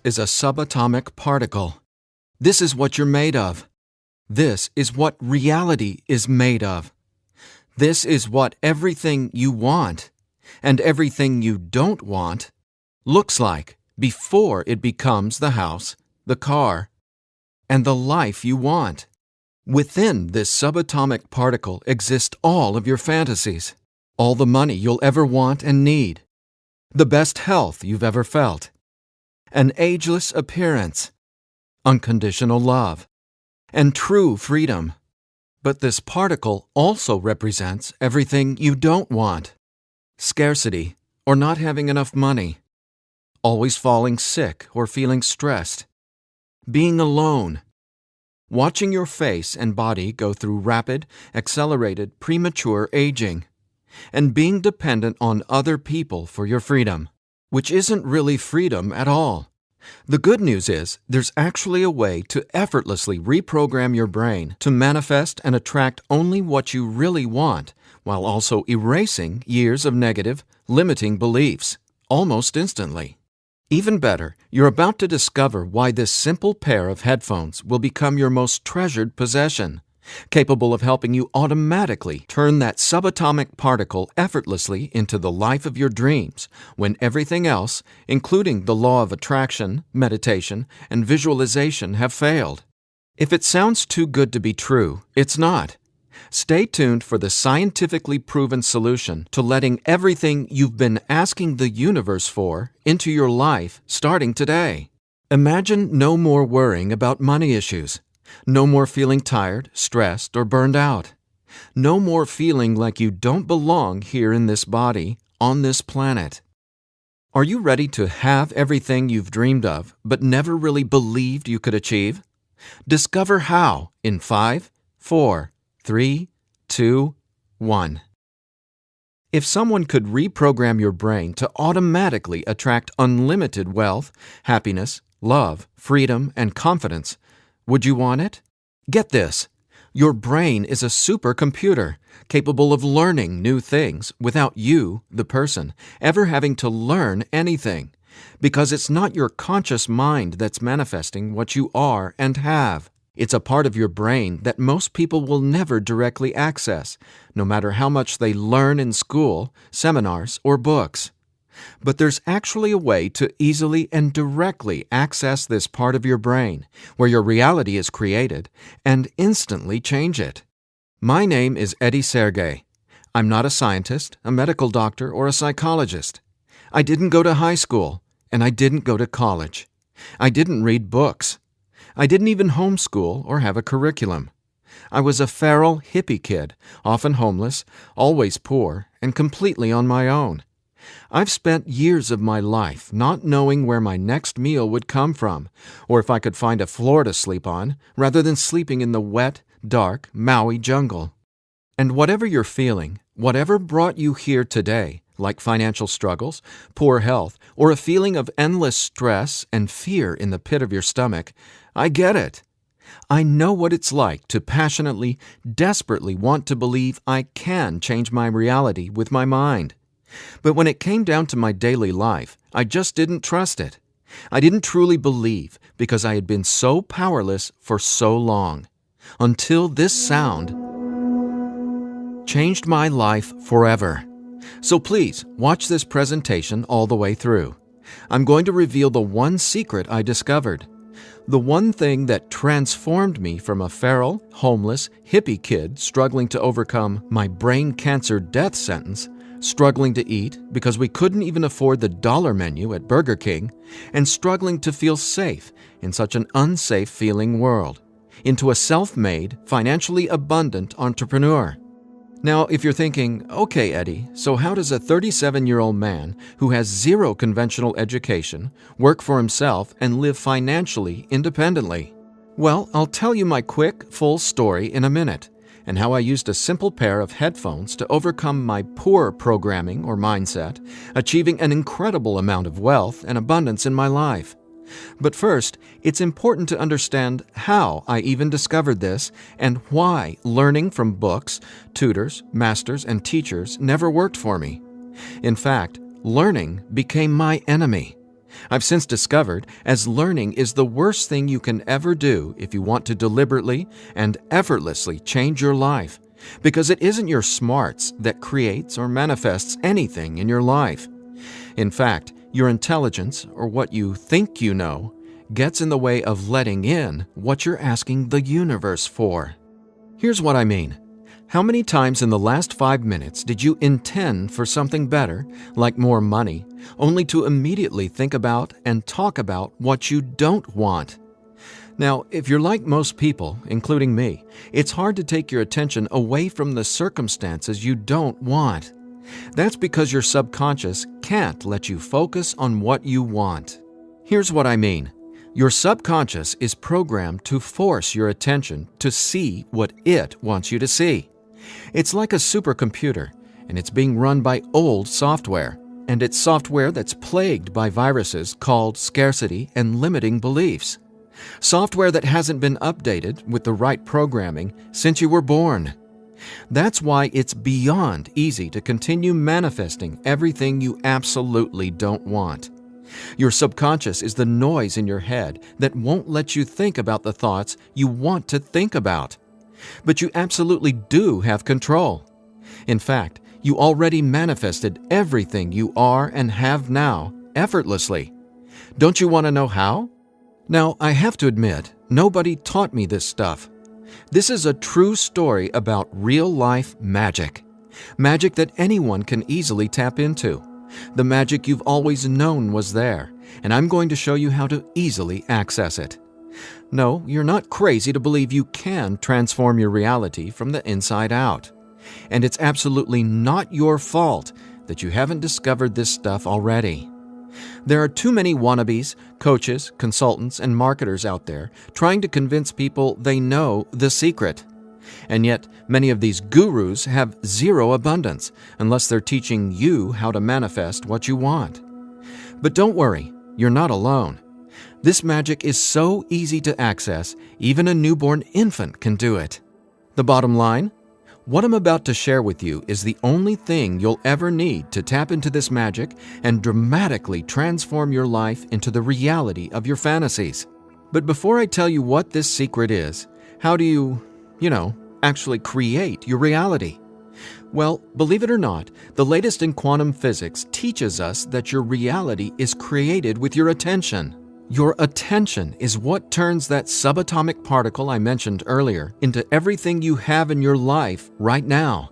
is a subatomic particle. This is what you're made of. This is what reality is made of. This is what everything you want and everything you don't want looks like before it becomes the house, the car, and the life you want. Within this subatomic particle exist all of your fantasies, all the money you'll ever want and need, the best health you've ever felt, an ageless appearance, unconditional love, and true freedom. But this particle also represents everything you don't want: scarcity or not having enough money, always falling sick or feeling stressed, being alone, watching your face and body go through rapid, accelerated, premature aging, and being dependent on other people for your freedom, which isn't really freedom at all. The good news is there's actually a way to effortlessly reprogram your brain to manifest and attract only what you really want, while also erasing years of negative, limiting beliefs, almost instantly. Even better, you're about to discover why this simple pair of headphones will become your most treasured possession, capable of helping you automatically turn that subatomic particle effortlessly into the life of your dreams when everything else, including the law of attraction, meditation, and visualization, have failed. If it sounds too good to be true, it's not. Stay tuned for the scientifically proven solution to letting everything you've been asking the universe for into your life starting today. Imagine no more worrying about money issues. No more feeling tired, stressed, or burned out. No more feeling like you don't belong here in this body, on this planet. Are you ready to have everything you've dreamed of but never really believed you could achieve? Discover how in 5, 4, 3, 2, 1. If someone could reprogram your brain to automatically attract unlimited wealth, happiness, love, freedom, and confidence, would you want it? Get this. Your brain is a supercomputer capable of learning new things without you, the person, ever having to learn anything, because it's not your conscious mind that's manifesting what you are and have. It's a part of your brain that most people will never directly access, no matter how much they learn in school, seminars, or books. But there's actually a way to easily and directly access this part of your brain, where your reality is created, and instantly change it. My name is Eddie Sergey. I'm not a scientist, a medical doctor, or a psychologist. I didn't go to high school, and I didn't go to college. I didn't read books. I didn't even homeschool or have a curriculum. I was a feral hippie kid, often homeless, always poor, and completely on my own. I've spent years of my life not knowing where my next meal would come from, or if I could find a floor to sleep on, rather than sleeping in the wet, dark Maui jungle. And whatever you're feeling, whatever brought you here today, like financial struggles, poor health, or a feeling of endless stress and fear in the pit of your stomach, I get it. I know what it's like to passionately, desperately want to believe I can change my reality with my mind. But when it came down to my daily life, I just didn't trust it. I didn't truly believe because I had been so powerless for so long. Until this sound changed my life forever. So please, watch this presentation all the way through. I'm going to reveal the one secret I discovered. The one thing that transformed me from a feral, homeless, hippie kid struggling to overcome my brain cancer death sentence, struggling to eat because we couldn't even afford the dollar menu at Burger King, and struggling to feel safe in such an unsafe-feeling world, into a self-made, financially abundant entrepreneur. Now, if you're thinking, okay, Eddie, so how does a 37-year-old man who has zero conventional education work for himself and live financially independently? Well, I'll tell you my quick, full story in a minute, and how I used a simple pair of headphones to overcome my poor programming or mindset, achieving an incredible amount of wealth and abundance in my life. But first, it's important to understand how I even discovered this and why learning from books, tutors, masters, and teachers never worked for me. In fact, learning became my enemy. I've since discovered as learning is the worst thing you can ever do if you want to deliberately and effortlessly change your life, because it isn't your smarts that creates or manifests anything in your life. In fact, your intelligence, or what you think you know, gets in the way of letting in what you're asking the universe for. Here's what I mean. How many times in the last 5 minutes did you intend for something better, like more money, only to immediately think about and talk about what you don't want? Now, if you're like most people, including me, it's hard to take your attention away from the circumstances you don't want. That's because your subconscious can't let you focus on what you want. Here's what I mean. Your subconscious is programmed to force your attention to see what it wants you to see. It's like a supercomputer, and it's being run by old software, and it's software that's plagued by viruses called scarcity and limiting beliefs. Software that hasn't been updated with the right programming since you were born. That's why it's beyond easy to continue manifesting everything you absolutely don't want. Your subconscious is the noise in your head that won't let you think about the thoughts you want to think about. But you absolutely do have control. In fact, you already manifested everything you are and have now effortlessly. Don't you want to know how? Now, I have to admit, nobody taught me this stuff. This is a true story about real-life magic. Magic that anyone can easily tap into. The magic you've always known was there, and I'm going to show you how to easily access it. No, you're not crazy to believe you can transform your reality from the inside out. And it's absolutely not your fault that you haven't discovered this stuff already. There are too many wannabes, coaches, consultants, and marketers out there trying to convince people they know the secret. And yet, many of these gurus have zero abundance unless they're teaching you how to manifest what you want. But don't worry, you're not alone. This magic is so easy to access, even a newborn infant can do it. The bottom line? What I'm about to share with you is the only thing you'll ever need to tap into this magic and dramatically transform your life into the reality of your fantasies. But before I tell you what this secret is, how do you actually create your reality? Well, believe it or not, the latest in quantum physics teaches us that your reality is created with your attention. Your attention is what turns that subatomic particle I mentioned earlier into everything you have in your life right now.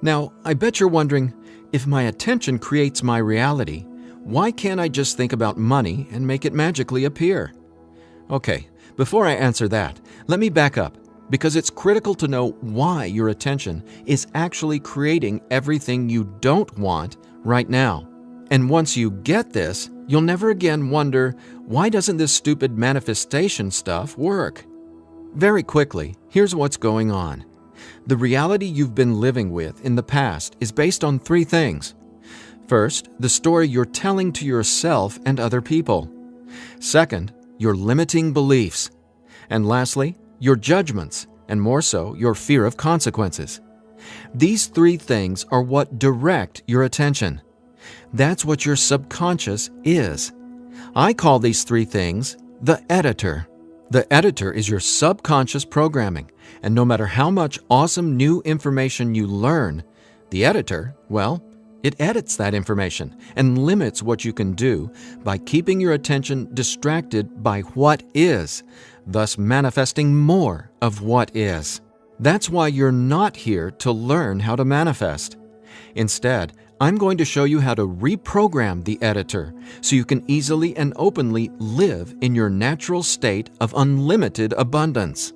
Now, I bet you're wondering, if my attention creates my reality, why can't I just think about money and make it magically appear? Okay, before I answer that, let me back up, because it's critical to know why your attention is actually creating everything you don't want right now. And once you get this, you'll never again wonder, why doesn't this stupid manifestation stuff work? Very quickly, here's what's going on. The reality you've been living with in the past is based on 3 things. First, the story you're telling to yourself and other people. Second, your limiting beliefs. And lastly, your judgments, and more so, your fear of consequences. These 3 things are what direct your attention. That's what your subconscious is. I call these 3 things the editor. The editor is your subconscious programming, and no matter how much awesome new information you learn, the editor, well, it edits that information and limits what you can do by keeping your attention distracted by what is, thus manifesting more of what is. That's why you're not here to learn how to manifest. Instead, I'm going to show you how to reprogram the editor so you can easily and openly live in your natural state of unlimited abundance.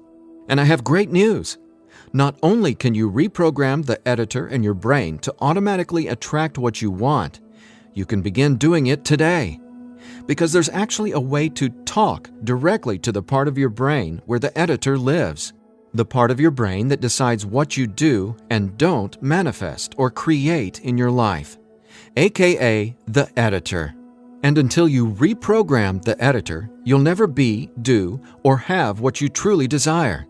And I have great news. Not only can you reprogram the editor in your brain to automatically attract what you want, you can begin doing it today. Because there's actually a way to talk directly to the part of your brain where the editor lives. The part of your brain that decides what you do and don't manifest or create in your life, aka the editor. And until you reprogram the editor, you'll never be, do, or have what you truly desire.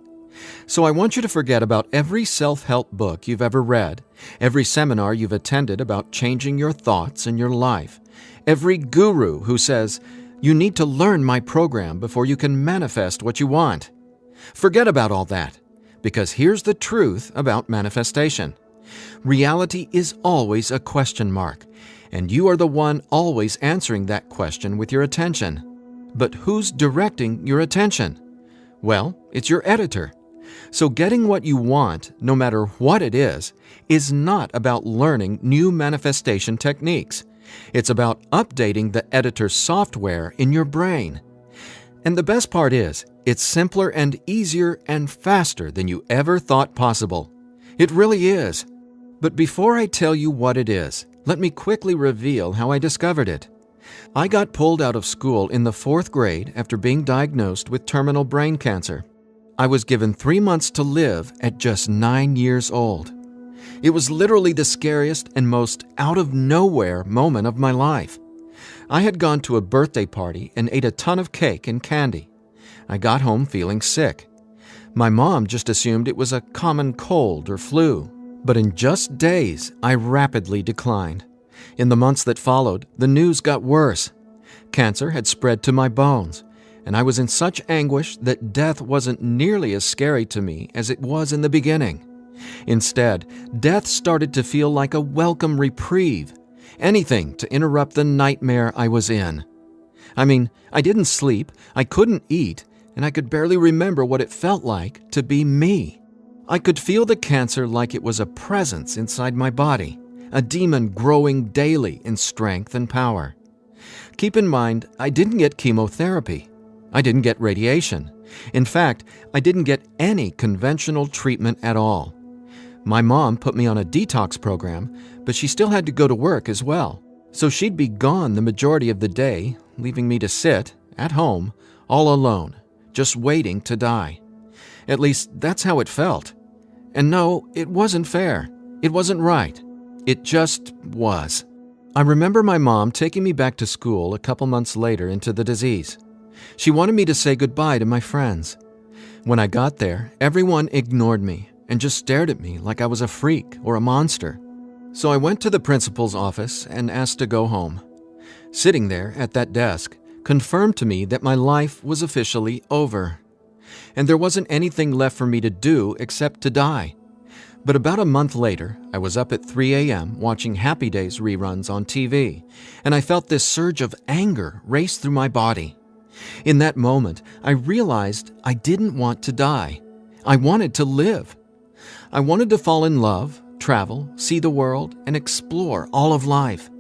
So I want you to forget about every self-help book you've ever read, every seminar you've attended about changing your thoughts and your life, Every guru who says, "You need to learn my program before you can manifest what you want." Forget about all that, because here's the truth about manifestation. Reality is always a question mark, and you are the one always answering that question with your attention. But who's directing your attention? Well, it's your editor. So getting what you want, no matter what it is not about learning new manifestation techniques. It's about updating the editor's software in your brain. And the best part is, it's simpler and easier and faster than you ever thought possible. It really is. But before I tell you what it is, let me quickly reveal how I discovered it. I got pulled out of school in the 4th grade after being diagnosed with terminal brain cancer. I was given 3 months to live at just 9 years old. It was literally the scariest and most out-of-nowhere moment of my life. I had gone to a birthday party and ate a ton of cake and candy. I got home feeling sick. My mom just assumed it was a common cold or flu. But in just days, I rapidly declined. In the months that followed, the news got worse. Cancer had spread to my bones, and I was in such anguish that death wasn't nearly as scary to me as it was in the beginning. Instead, death started to feel like a welcome reprieve, anything to interrupt the nightmare I was in. I mean, I didn't sleep, I couldn't eat, and I could barely remember what it felt like to be me. I could feel the cancer like it was a presence inside my body, a demon growing daily in strength and power. Keep in mind, I didn't get chemotherapy. I didn't get radiation. In fact, I didn't get any conventional treatment at all. My mom put me on a detox program, but she still had to go to work as well. So she'd be gone the majority of the day, leaving me to sit, at home, all alone, just waiting to die. At least, that's how it felt. And no, it wasn't fair. It wasn't right. It just was. I remember my mom taking me back to school a couple months later into the disease. She wanted me to say goodbye to my friends. When I got there, everyone ignored me and just stared at me like I was a freak or a monster. So I went to the principal's office and asked to go home. Sitting there at that desk confirmed to me that my life was officially over. And there wasn't anything left for me to do except to die. But about a month later, I was up at 3 a.m. watching Happy Days reruns on TV, and I felt this surge of anger race through my body. In that moment, I realized I didn't want to die. I wanted to live. I wanted to fall in love, travel, see the world, and explore all of life.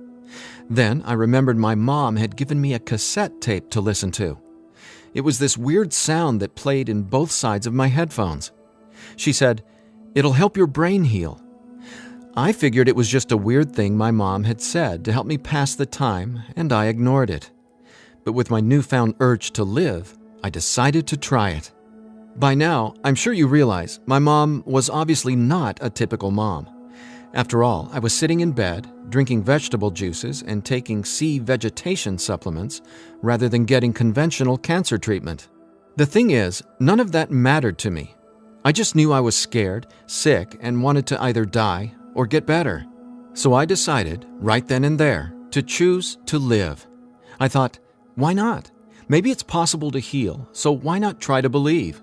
Then I remembered my mom had given me a cassette tape to listen to. It was this weird sound that played in both sides of my headphones. She said, "It'll help your brain heal." I figured it was just a weird thing my mom had said to help me pass the time, and I ignored it. But with my newfound urge to live, I decided to try it. By now, I'm sure you realize my mom was obviously not a typical mom. After all, I was sitting in bed, drinking vegetable juices and taking sea vegetation supplements rather than getting conventional cancer treatment. The thing is, none of that mattered to me. I just knew I was scared, sick, and wanted to either die or get better. So I decided, right then and there, to choose to live. I thought, why not? Maybe it's possible to heal, so why not try to believe?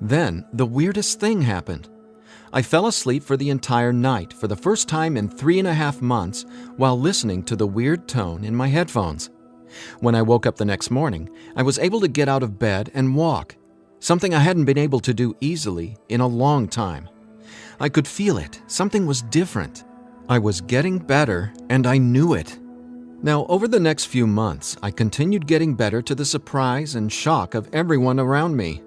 Then, the weirdest thing happened. I fell asleep for the entire night for the first time in 3.5 months while listening to the weird tone in my headphones. When I woke up the next morning, I was able to get out of bed and walk, something I hadn't been able to do easily in a long time. I could feel it. Something was different. I was getting better, and I knew it. Now, over the next few months, I continued getting better to the surprise and shock of everyone around me.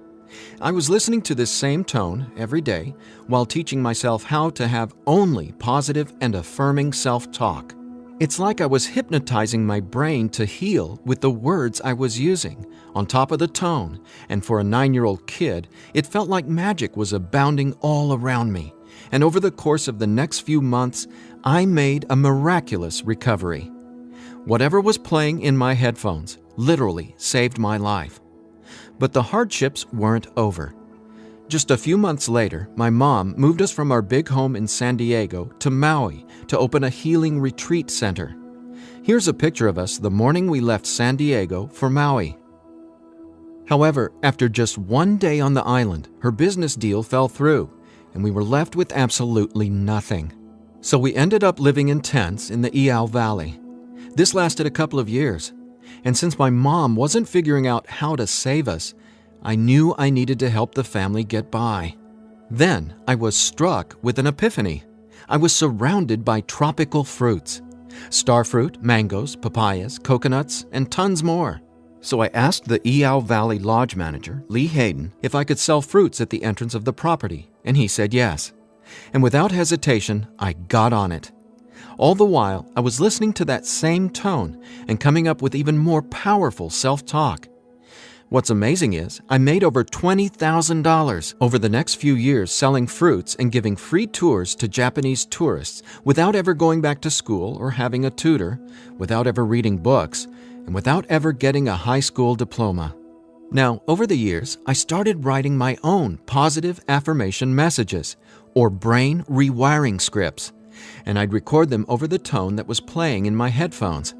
I was listening to this same tone every day while teaching myself how to have only positive and affirming self-talk. It's like I was hypnotizing my brain to heal with the words I was using, on top of the tone, and for a 9-year-old kid, it felt like magic was abounding all around me. And over the course of the next few months, I made a miraculous recovery. Whatever was playing in my headphones literally saved my life. But the hardships weren't over. Just a few months later, my mom moved us from our big home in San Diego to Maui to open a healing retreat center. Here's a picture of us the morning we left San Diego for Maui. However, after just one day on the island, her business deal fell through, and we were left with absolutely nothing. So we ended up living in tents in the Iao Valley. This lasted a couple of years, and since my mom wasn't figuring out how to save us, I knew I needed to help the family get by. Then I was struck with an epiphany. I was surrounded by tropical fruits. Starfruit, mangoes, papayas, coconuts, and tons more. So I asked the Iao Valley Lodge manager, Lee Hayden, if I could sell fruits at the entrance of the property, and he said yes. And without hesitation, I got on it. All the while, I was listening to that same tone and coming up with even more powerful self-talk. What's amazing is, I made over $20,000 over the next few years selling fruits and giving free tours to Japanese tourists without ever going back to school or having a tutor, without ever reading books, and without ever getting a high school diploma. Now, over the years, I started writing my own positive affirmation messages, or brain rewiring scripts, and I'd record them over the tone that was playing in my headphones.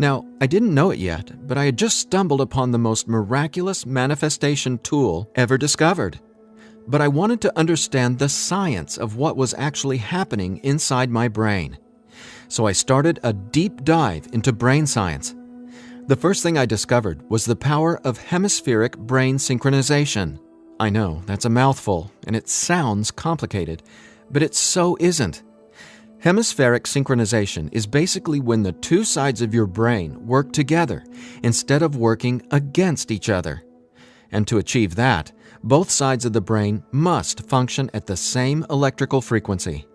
Now, I didn't know it yet, but I had just stumbled upon the most miraculous manifestation tool ever discovered. But I wanted to understand the science of what was actually happening inside my brain. So I started a deep dive into brain science. The first thing I discovered was the power of hemispheric brain synchronization. I know, that's a mouthful, and it sounds complicated, but it so isn't. Hemispheric synchronization is basically when the two sides of your brain work together instead of working against each other. And to achieve that, both sides of the brain must function at the same electrical frequency.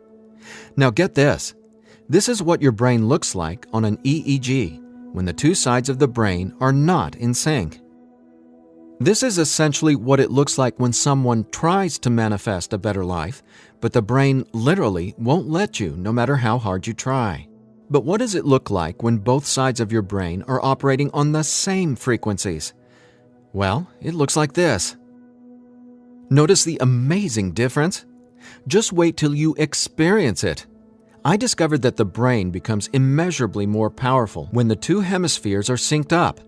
Now get this. This is what your brain looks like on an EEG when the two sides of the brain are not in sync. This is essentially what it looks like when someone tries to manifest a better life, but the brain literally won't let you no matter how hard you try. But what does it look like when both sides of your brain are operating on the same frequencies? Well, it looks like this. Notice the amazing difference? Just wait till you experience it. I discovered that the brain becomes immeasurably more powerful when the two hemispheres are synced up.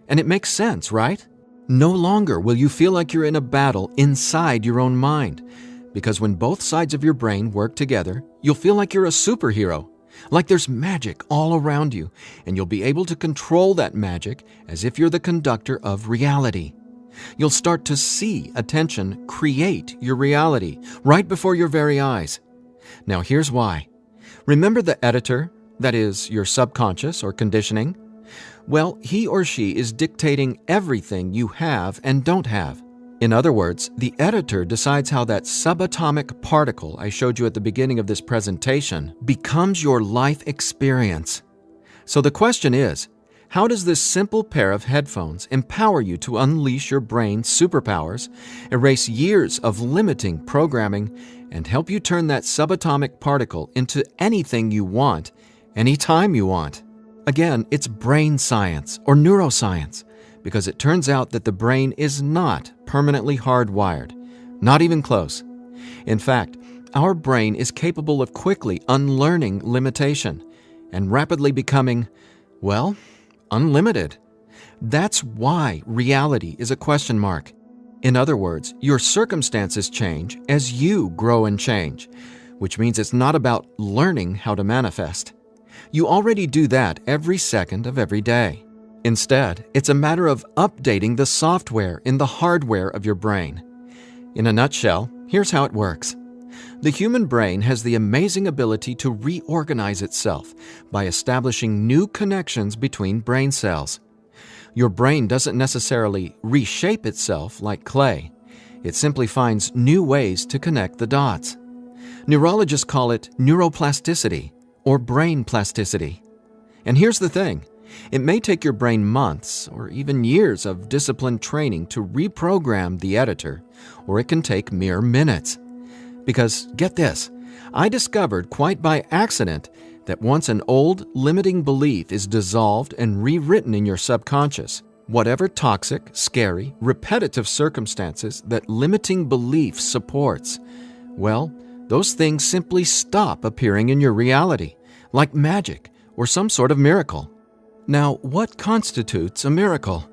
And it makes sense, right? No longer will you feel like you're in a battle inside your own mind, because when both sides of your brain work together, you'll feel like you're a superhero, like there's magic all around you, and you'll be able to control that magic as if you're the conductor of reality. You'll start to see attention create your reality right before your very eyes. Now here's why. Remember the editor, that is, your subconscious or conditioning? Well, he or she is dictating everything you have and don't have. In other words, the editor decides how that subatomic particle I showed you at the beginning of this presentation becomes your life experience. So the question is, how does this simple pair of headphones empower you to unleash your brain's superpowers, erase years of limiting programming, and help you turn that subatomic particle into anything you want, anytime you want? Again, it's brain science or neuroscience, because it turns out that the brain is not permanently hardwired, not even close. In fact, our brain is capable of quickly unlearning limitation and rapidly becoming, well, unlimited. That's why reality is a question mark. In other words, your circumstances change as you grow and change, which means it's not about learning how to manifest. You already do that every second of every day. Instead, it's a matter of updating the software in the hardware of your brain. In a nutshell, here's how it works. The human brain has the amazing ability to reorganize itself by establishing new connections between brain cells. Your brain doesn't necessarily reshape itself like clay. It simply finds new ways to connect the dots. Neurologists call it neuroplasticity or brain plasticity. And here's the thing. It may take your brain months or even years of disciplined training to reprogram the editor, or it can take mere minutes. Because, get this, I discovered quite by accident that once an old, limiting belief is dissolved and rewritten in your subconscious, whatever toxic, scary, repetitive circumstances that limiting belief supports, well, those things simply stop appearing in your reality, like magic, or some sort of miracle. Now, what constitutes a miracle?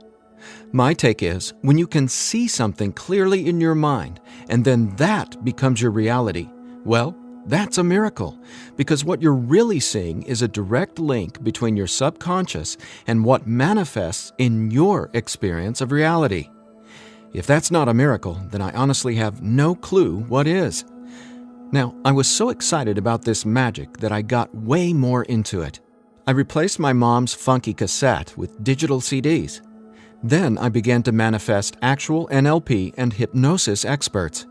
My take is when you can see something clearly in your mind and then that becomes your reality, well, that's a miracle, because what you're really seeing is a direct link between your subconscious and what manifests in your experience of reality. If that's not a miracle, then I honestly have no clue what is. Now, I was so excited about this magic that I got way more into it. I replaced my mom's funky cassette with digital CDs. Then I began to manifest actual NLP and hypnosis experts.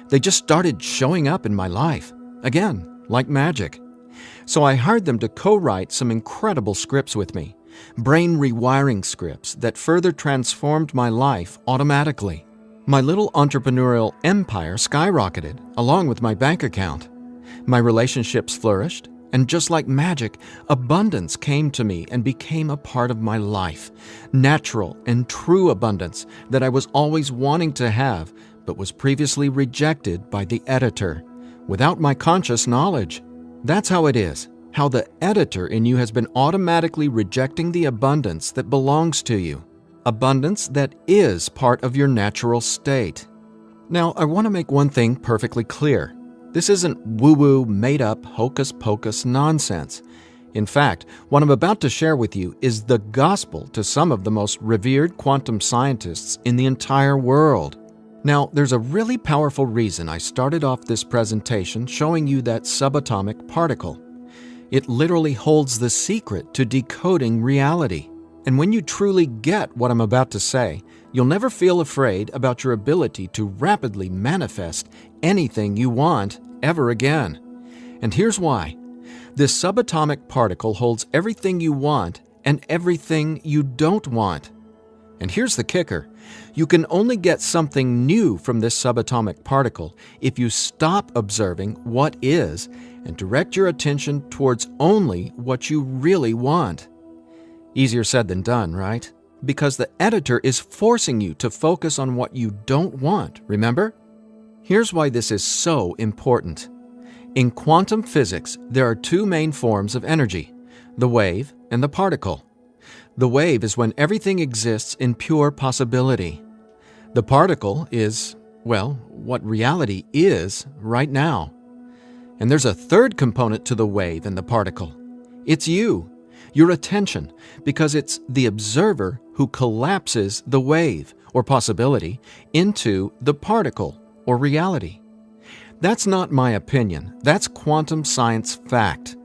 They just started showing up in my life. Again, like magic. So I hired them to co-write some incredible scripts with me, brain rewiring scripts that further transformed my life automatically. My little entrepreneurial empire skyrocketed, along with my bank account. My relationships flourished, and just like magic, abundance came to me and became a part of my life. Natural and true abundance that I was always wanting to have, but was previously rejected by the editor, without my conscious knowledge. That's how it is, how the editor in you has been automatically rejecting the abundance that belongs to you, abundance that is part of your natural state. Now, I want to make one thing perfectly clear. This isn't woo-woo, made-up, hocus-pocus nonsense. In fact, what I'm about to share with you is the gospel to some of the most revered quantum scientists in the entire world. Now, there's a really powerful reason I started off this presentation showing you that subatomic particle. It literally holds the secret to decoding reality. And when you truly get what I'm about to say, you'll never feel afraid about your ability to rapidly manifest anything you want ever again. And here's why. This subatomic particle holds everything you want and everything you don't want. And here's the kicker. You can only get something new from this subatomic particle if you stop observing what is and direct your attention towards only what you really want. Easier said than done, right? Because the editor is forcing you to focus on what you don't want, remember? Here's why this is so important. In quantum physics, there are two main forms of energy, the wave and the particle. The wave is when everything exists in pure possibility. The particle is, well, what reality is right now. And there's a third component to the wave and the particle. It's you, your attention, because it's the observer who collapses the wave, or possibility, into the particle, or reality. That's not my opinion. That's quantum science fact.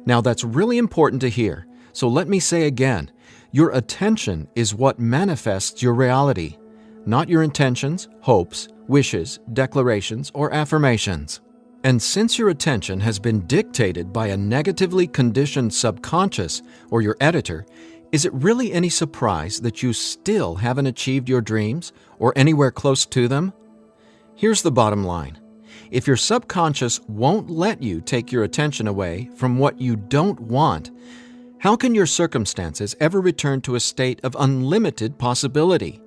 Now, that's really important to hear. So let me say again, your attention is what manifests your reality, not your intentions, hopes, wishes, declarations, or affirmations. And since your attention has been dictated by a negatively conditioned subconscious or your editor, is it really any surprise that you still haven't achieved your dreams or anywhere close to them? Here's the bottom line. If your subconscious won't let you take your attention away from what you don't want, how can your circumstances ever return to a state of unlimited possibility?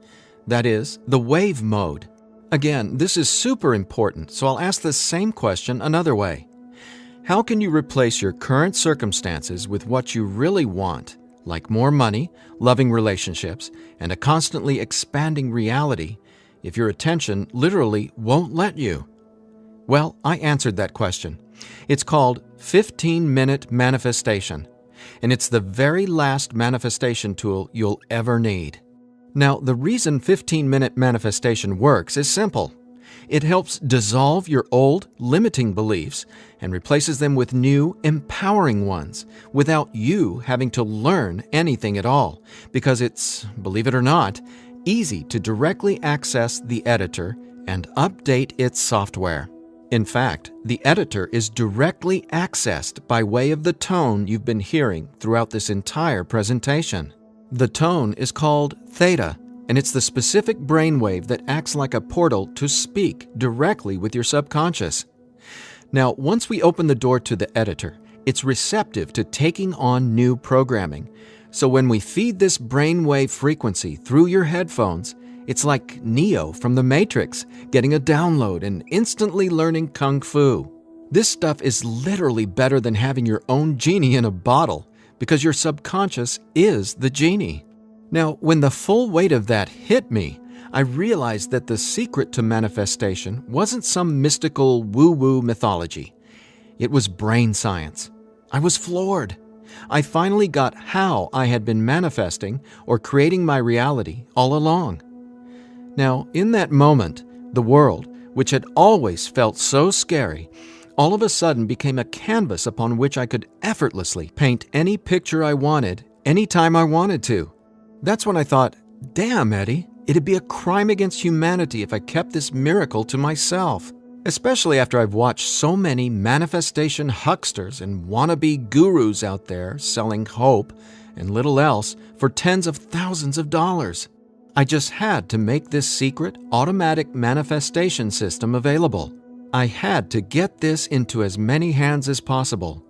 That is, the wave mode. Again, this is super important, so I'll ask the same question another way. How can you replace your current circumstances with what you really want, like more money, loving relationships, and a constantly expanding reality, if your attention literally won't let you? Well, I answered that question. It's called 15-minute manifestation, and it's the very last manifestation tool you'll ever need. Now, the reason 15-minute manifestation works is simple. It helps dissolve your old, limiting beliefs and replaces them with new, empowering ones without you having to learn anything at all, because it's, believe it or not, easy to directly access the editor and update its software. In fact, the editor is directly accessed by way of the tone you've been hearing throughout this entire presentation. The tone is called theta, and it's the specific brainwave that acts like a portal to speak directly with your subconscious. Now, once we open the door to the editor, it's receptive to taking on new programming. So when we feed this brainwave frequency through your headphones, it's like Neo from the Matrix getting a download and instantly learning Kung Fu. This stuff is literally better than having your own genie in a bottle. because your subconscious is the genie. Now, when the full weight of that hit me, I realized that the secret to manifestation wasn't some mystical woo-woo mythology. It was brain science. I was floored. I finally got how I had been manifesting or creating my reality all along. Now, in that moment, the world, which had always felt so scary, all of a sudden became a canvas upon which I could effortlessly paint any picture I wanted, anytime I wanted to. That's when I thought, damn, Eddie, it'd be a crime against humanity if I kept this miracle to myself. Especially after I've watched so many manifestation hucksters and wannabe gurus out there selling hope and little else for tens of thousands of dollars. I just had to make this secret, automatic manifestation system available. I had to get this into as many hands as possible.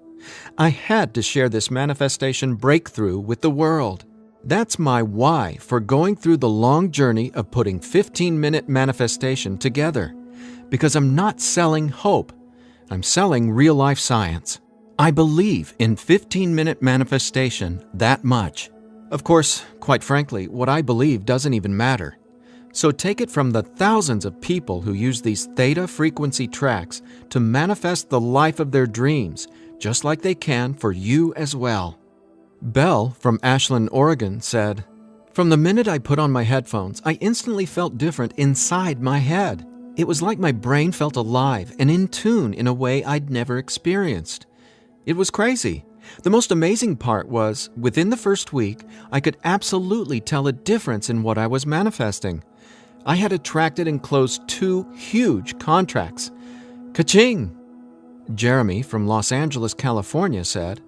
I had to share this manifestation breakthrough with the world. That's my why for going through the long journey of putting 15-minute manifestation together. Because I'm not selling hope. I'm selling real-life science. I believe in 15-minute manifestation that much. Of course, quite frankly, what I believe doesn't even matter. So take it from the thousands of people who use these theta frequency tracks to manifest the life of their dreams, just like they can for you as well. Belle from Ashland, Oregon said, "From the minute I put on my headphones, I instantly felt different inside my head. It was like my brain felt alive and in tune in a way I'd never experienced. It was crazy. The most amazing part was, within the first week, I could absolutely tell a difference in what I was manifesting. I had attracted and closed 2 huge contracts. Ka-ching!" Jeremy from Los Angeles, California said,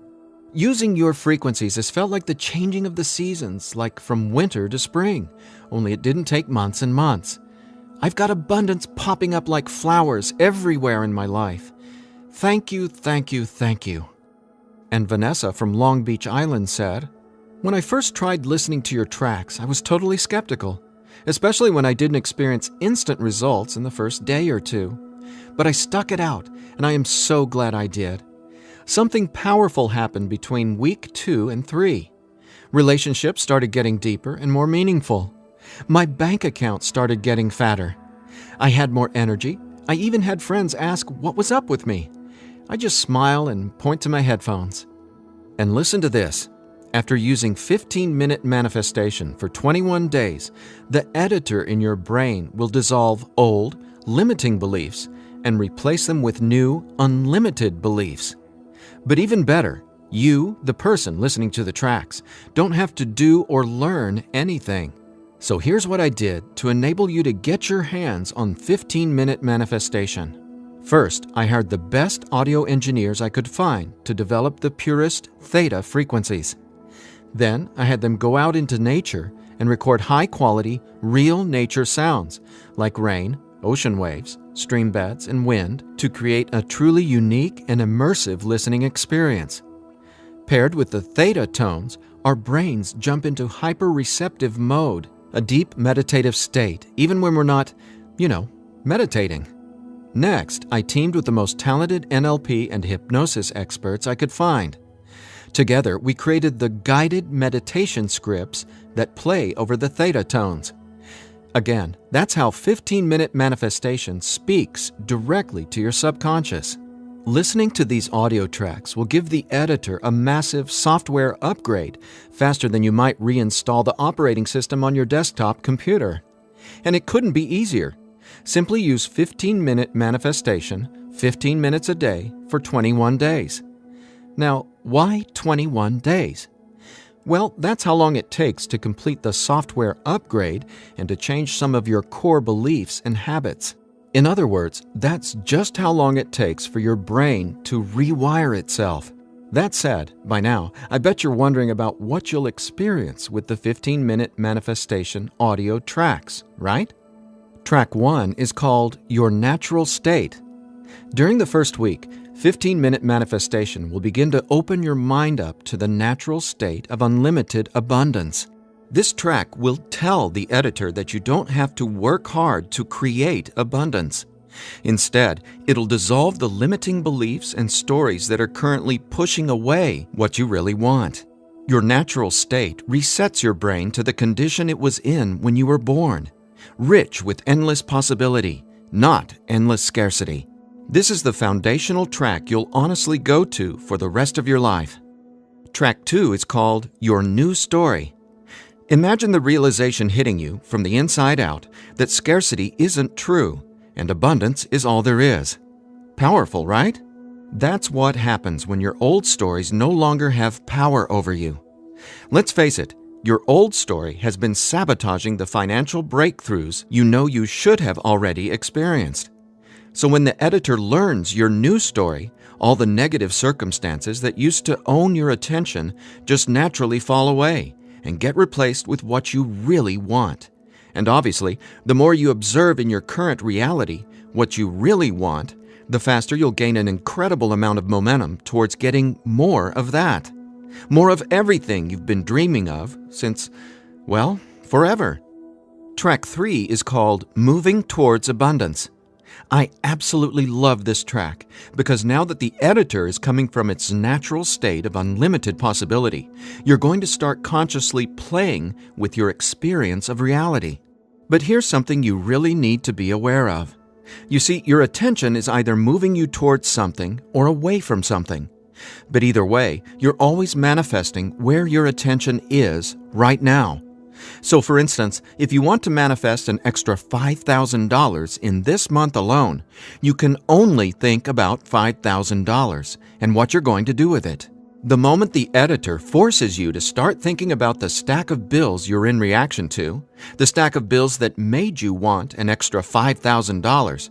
"Using your frequencies has felt like the changing of the seasons, like from winter to spring, only it didn't take months and months. I've got abundance popping up like flowers everywhere in my life. Thank you, thank you, thank you." And Vanessa from Long Beach Island said, "When I first tried listening to your tracks, I was totally skeptical, especially when I didn't experience instant results in the first day or 2. But I stuck it out, and I am so glad I did. Something powerful happened between week 2 and 3. Relationships started getting deeper and more meaningful. My bank account started getting fatter. I had more energy. I even had friends ask what was up with me. I just smile and point to my headphones. And listen to this. After using 15-minute manifestation for 21 days, the editor in your brain will dissolve old, limiting beliefs and replace them with new, unlimited beliefs. But even better, you, the person listening to the tracks, don't have to do or learn anything. So here's what I did to enable you to get your hands on 15-minute manifestation. First, I hired the best audio engineers I could find to develop the purest theta frequencies. Then, I had them go out into nature and record high-quality, real nature sounds like rain, ocean waves, stream beds, and wind to create a truly unique and immersive listening experience. Paired with the theta tones, our brains jump into hyper-receptive mode, a deep meditative state, even when we're not, meditating. Next, I teamed with the most talented NLP and hypnosis experts I could find. Together, we created the guided meditation scripts that play over the theta tones. Again, that's how 15-minute manifestation speaks directly to your subconscious. Listening to these audio tracks will give the editor a massive software upgrade faster than you might reinstall the operating system on your desktop computer. And it couldn't be easier. Simply use 15-minute manifestation, 15 minutes a day for 21 days. Now, why 21 days? Well, that's how long it takes to complete the software upgrade and to change some of your core beliefs and habits. In other words, that's just how long it takes for your brain to rewire itself. That said, by now, I bet you're wondering about what you'll experience with the 15-minute manifestation audio tracks, right? Track 1 is called Your Natural State. During the first week, 15-minute manifestation will begin to open your mind up to the natural state of unlimited abundance. This track will tell the editor that you don't have to work hard to create abundance. Instead, it'll dissolve the limiting beliefs and stories that are currently pushing away what you really want. Your natural state resets your brain to the condition it was in when you were born, rich with endless possibility, not endless scarcity. This is the foundational track you'll honestly go to for the rest of your life. Track 2 is called Your New Story. Imagine the realization hitting you from the inside out that scarcity isn't true and abundance is all there is. Powerful, right? That's what happens when your old stories no longer have power over you. Let's face it, your old story has been sabotaging the financial breakthroughs you know you should have already experienced. So when the editor learns your new story, all the negative circumstances that used to own your attention just naturally fall away and get replaced with what you really want. And obviously, the more you observe in your current reality what you really want, the faster you'll gain an incredible amount of momentum towards getting more of that. More of everything you've been dreaming of since, well, forever. Track 3 is called Moving Towards Abundance. I absolutely love this track because now that the editor is coming from its natural state of unlimited possibility, you're going to start consciously playing with your experience of reality. But here's something you really need to be aware of. You see, your attention is either moving you towards something or away from something. But either way, you're always manifesting where your attention is right now. So for instance, if you want to manifest an extra $5,000 in this month alone, you can only think about $5,000 and what you're going to do with it. The moment the editor forces you to start thinking about the stack of bills you're in reaction to, the stack of bills that made you want an extra $5,000,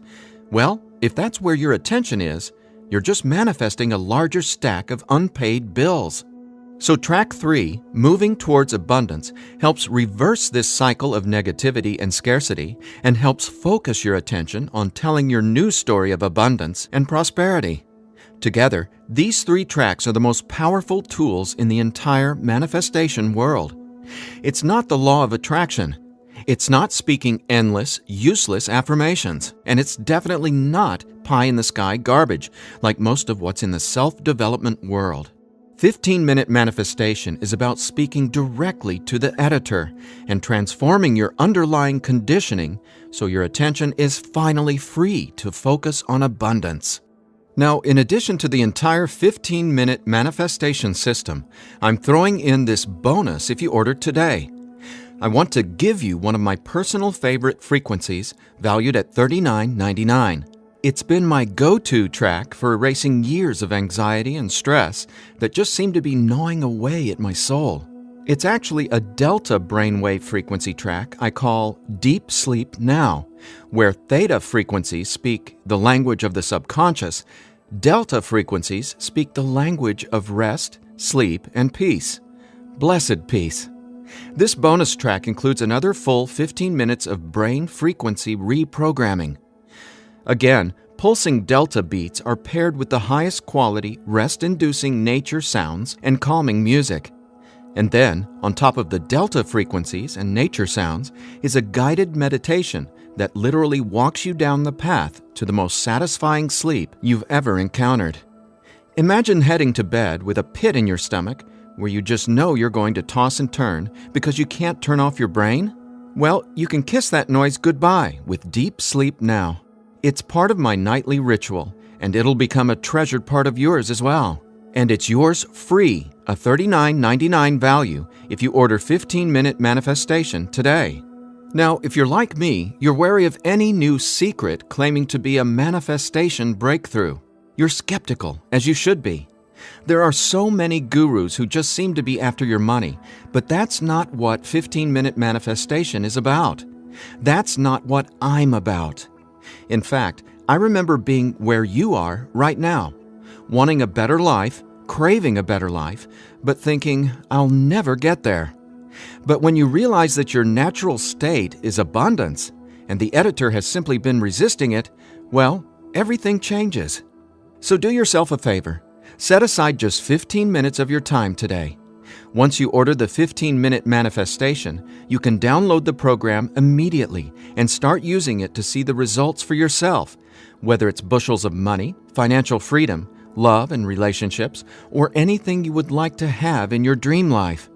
well, if that's where your attention is, you're just manifesting a larger stack of unpaid bills. So track 3, Moving Towards Abundance, helps reverse this cycle of negativity and scarcity and helps focus your attention on telling your new story of abundance and prosperity. Together, these 3 tracks are the most powerful tools in the entire manifestation world. It's not the law of attraction. It's not speaking endless, useless affirmations. And it's definitely not pie-in-the-sky garbage like most of what's in the self-development world. 15-minute manifestation is about speaking directly to the editor and transforming your underlying conditioning so your attention is finally free to focus on abundance. Now, in addition to the entire 15-minute manifestation system, I'm throwing in this bonus if you order today. I want to give you one of my personal favorite frequencies valued at $39.99. It's been my go-to track for erasing years of anxiety and stress that just seem to be gnawing away at my soul. It's actually a delta brainwave frequency track I call Deep Sleep Now, where theta frequencies speak the language of the subconscious, delta frequencies speak the language of rest, sleep, and peace. Blessed peace. This bonus track includes another full 15 minutes of brain frequency reprogramming. Again, pulsing delta beats are paired with the highest quality, rest-inducing nature sounds and calming music. And then, on top of the delta frequencies and nature sounds, is a guided meditation that literally walks you down the path to the most satisfying sleep you've ever encountered. Imagine heading to bed with a pit in your stomach where you just know you're going to toss and turn because you can't turn off your brain? Well, you can kiss that noise goodbye with Deep Sleep Now. It's part of my nightly ritual, and it'll become a treasured part of yours as well. And it's yours free, a $39.99 value, if you order 15-minute manifestation today. Now, if you're like me, you're wary of any new secret claiming to be a manifestation breakthrough. You're skeptical, as you should be. There are so many gurus who just seem to be after your money, but that's not what 15-minute manifestation is about. That's not what I'm about. In fact, I remember being where you are right now, wanting a better life, craving a better life, but thinking, I'll never get there. But when you realize that your natural state is abundance, and the editor has simply been resisting it, well, everything changes. So do yourself a favor. Set aside just 15 minutes of your time today. Once you order the 15-minute manifestation, you can download the program immediately and start using it to see the results for yourself Whether it's bushels of money, financial freedom, love and relationships, or anything you would like to have in your dream life.